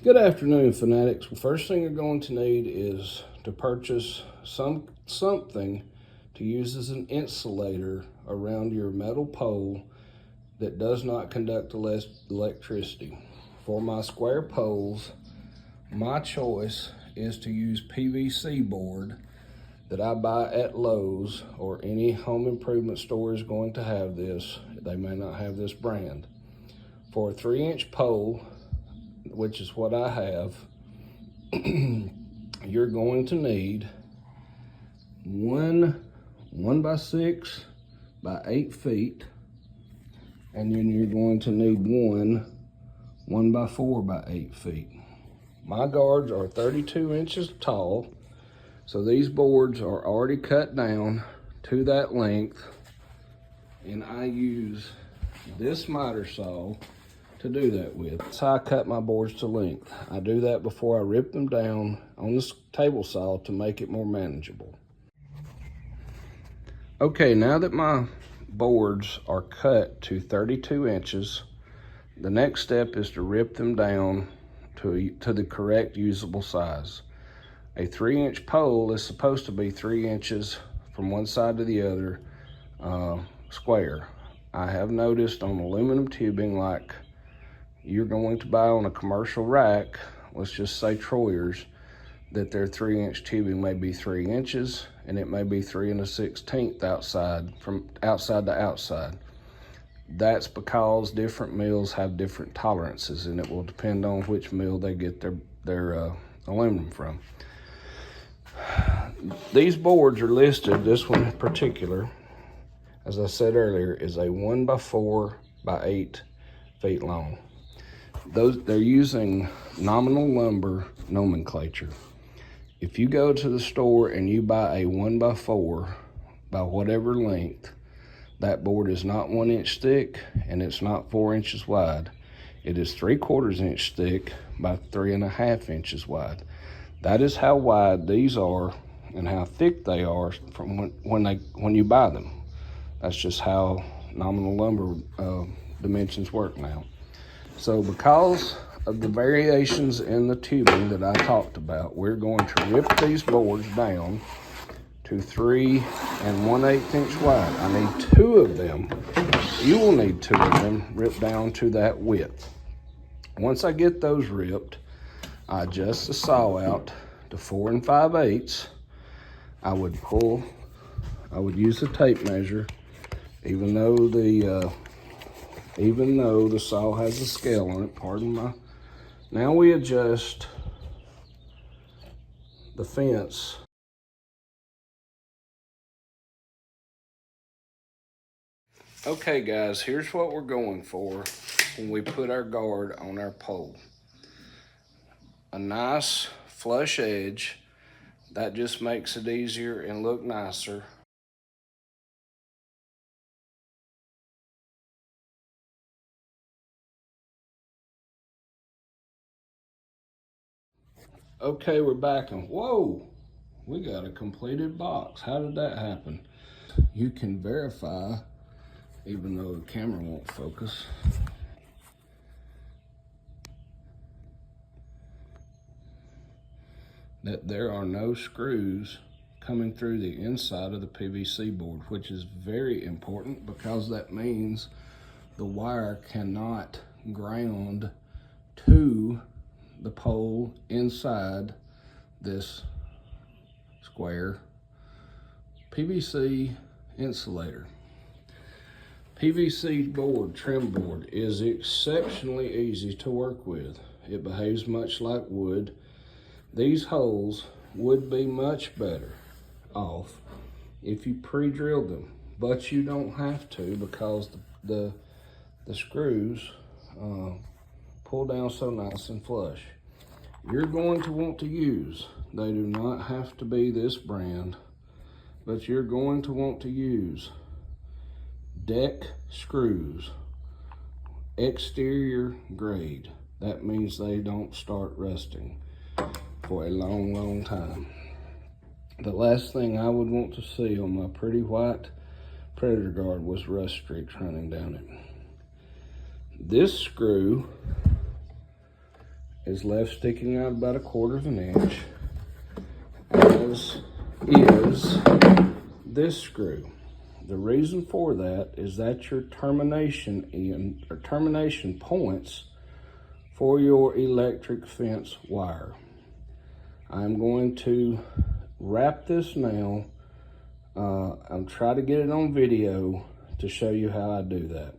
Good afternoon, fanatics. First thing you're going to need is to purchase something to use as an insulator around your metal pole that does not conduct electricity. For my square poles, my choice is to use PVC board that I buy at Lowe's, or any home improvement store is going to have this. They may not have this brand. For a 3-inch pole, which is what I have, you're going to need one 1x6 by 8 feet, and then you're going to need one 1x4 by 8 feet. My guards are 32 inches tall, so these boards are already cut down to that length, and I use this miter saw to do that with. So I cut my boards to length. I do that before I rip them down on this table saw to make it more manageable. Okay, now that my boards are cut to 32 inches, the next step is to rip them down to the correct usable size. A 3-inch pole is supposed to be 3 inches from one side to the other square. I have noticed on aluminum tubing like you're going to buy on a commercial rack, let's just say Troyer's, that their 3-inch tubing may be 3 inches and it may be 3 1/16 outside, from outside to outside. That's because different mills have different tolerances, and it will depend on which mill they get their aluminum from. These boards are listed, this one in particular, as I said earlier, is a 1x4 by 8 feet long. They're using nominal lumber nomenclature. If you go to the store and you buy a 1x4 by whatever length, that board is not 1 inch thick and it's not 4 inches wide. It is 3/4 inch thick by 3.5 inches wide. That is how wide these are and how thick they are from when you buy them. That's just how nominal lumber dimensions work now. So because of the variations in the tubing that I talked about, we're going to rip these boards down to 3 1/8 inch wide. I need 2 of them. You will need 2 of them ripped down to that width. Once I get those ripped, I adjust the saw out to 4 5/8. I would use a tape measure, even though the saw has a scale on it, pardon my. Now we adjust the fence. Okay guys, here's what we're going for when we put our guard on our pole. A nice flush edge, that just makes it easier and look nicer. Okay, we're back, and whoa, we got a completed box. How did that happen? You can verify, even though the camera won't focus, that there are no screws coming through the inside of the PVC board, which is very important because that means the wire cannot ground to the pole inside this square PVC insulator. PVC board, trim board, is exceptionally easy to work with. It behaves much like wood. These holes would be much better off if you pre-drilled them, but you don't have to because the screws pull down so nice and flush. You're going to want to use, they do not have to be this brand, but you're going to want to use deck screws, exterior grade. That means they don't start rusting for a long time. The last thing I would want to see on my pretty white Predator guard was rust streaks running down it. This screw is left sticking out about 1/4 inch, as is this screw. The reason for that is that's your termination end or termination points for your electric fence wire. I'm going to wrap this now. I'll try to get it on video to show you how I do that.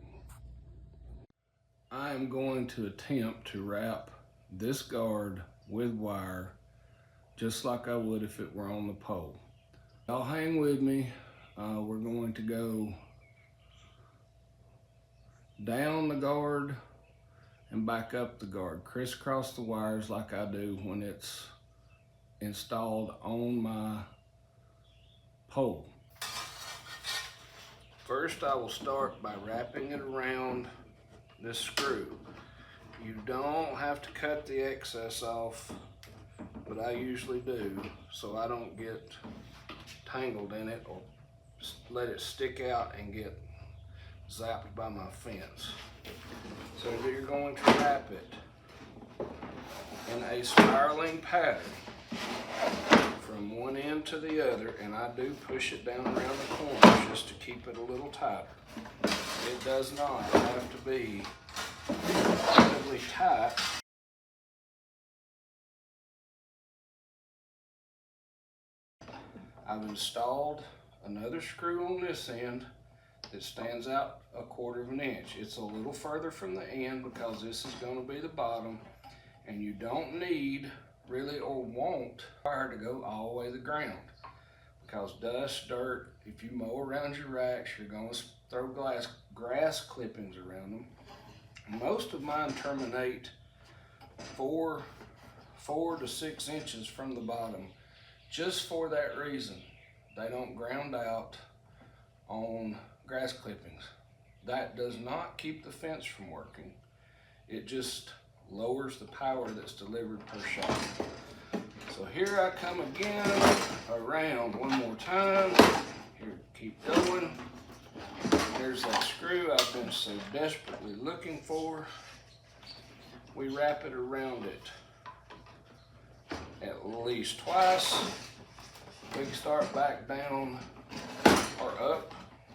I am going to attempt to wrap this guard with wire just like I would if it were on the pole. Y'all hang with me. We're going to go down the guard and back up the guard, crisscross the wires like I do when it's installed on my pole. First, I will start by wrapping it around this screw. You don't have to cut the excess off, but I usually do so I don't get tangled in it or let it stick out and get zapped by my fence. So you're going to wrap it in a spiraling pattern from one end to the other, and I do push it down around the corners just to keep it a little tighter. It does not have to be incredibly tight. I've installed another screw on this end that stands out 1/4 inch. It's a little further from the end because this is going to be the bottom, and you don't need really or want wire to go all the way to the ground, because dust, dirt, if you mow around your racks, you're going to throw grass clippings around them. Most of mine terminate 4 to 6 inches from the bottom, just for that reason. They don't ground out on grass clippings. That does not keep the fence from working. It just lowers the power that's delivered per shot. So here I come again around one more time. Here, keep going. There's that screw I've been so desperately looking for. We wrap it around it at least twice. We can start back down or up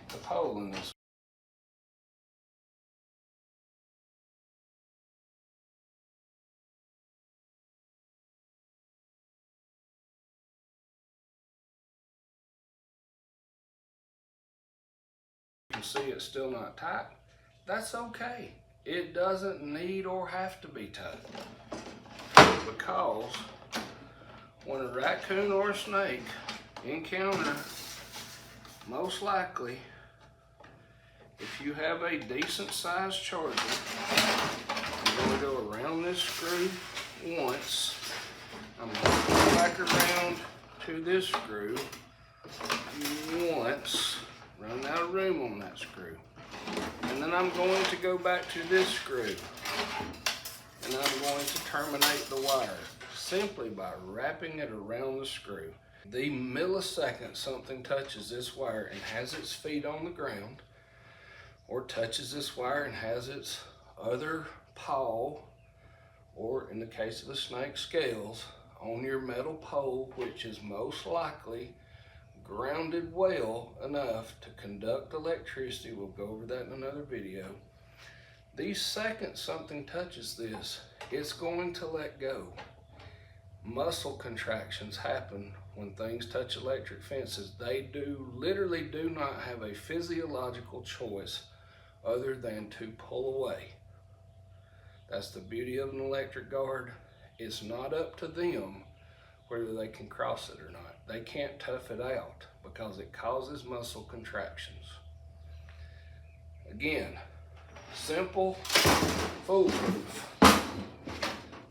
the pole in this. You can see it's still not tight. That's okay. It doesn't need or have to be tight, because when a raccoon or a snake encounter, most likely, if you have a decent sized charger, I'm going to go around this screw once. I'm going to go back around to this screw once, run out of room on that screw. And then I'm going to go back to this screw, and I'm going to terminate the wire simply by wrapping it around the screw. The millisecond something touches this wire and has its feet on the ground, or touches this wire and has its other paw, or in the case of the snake, scales on your metal pole, which is most likely grounded well enough to conduct electricity. We'll go over that in another video. The second something touches this, it's going to let go. Muscle contractions happen when things touch electric fences. They literally do not have a physiological choice other than to pull away. That's the beauty of an electric guard. It's not up to them whether they can cross it or not. They can't tough it out because it causes muscle contractions. Again, simple, foolproof.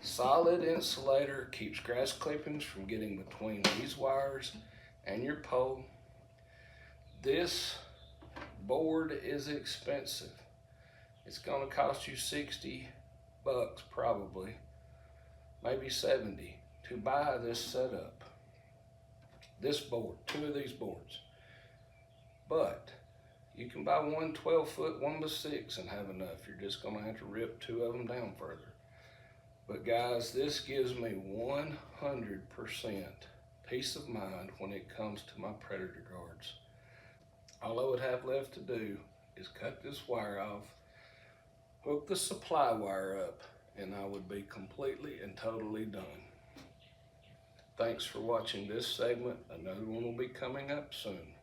Solid insulator keeps grass clippings from getting between these wires and your pole. This board is expensive. It's going to cost you $60 probably, maybe $70 to buy this setup. This board, 2 of these boards. But you can buy one 12-foot, one by 6 and have enough. You're just going to have to rip 2 of them down further. But guys, this gives me 100% peace of mind when it comes to my predator guards. All I would have left to do is cut this wire off, hook the supply wire up, and I would be completely and totally done. Thanks for watching this segment. Another one will be coming up soon.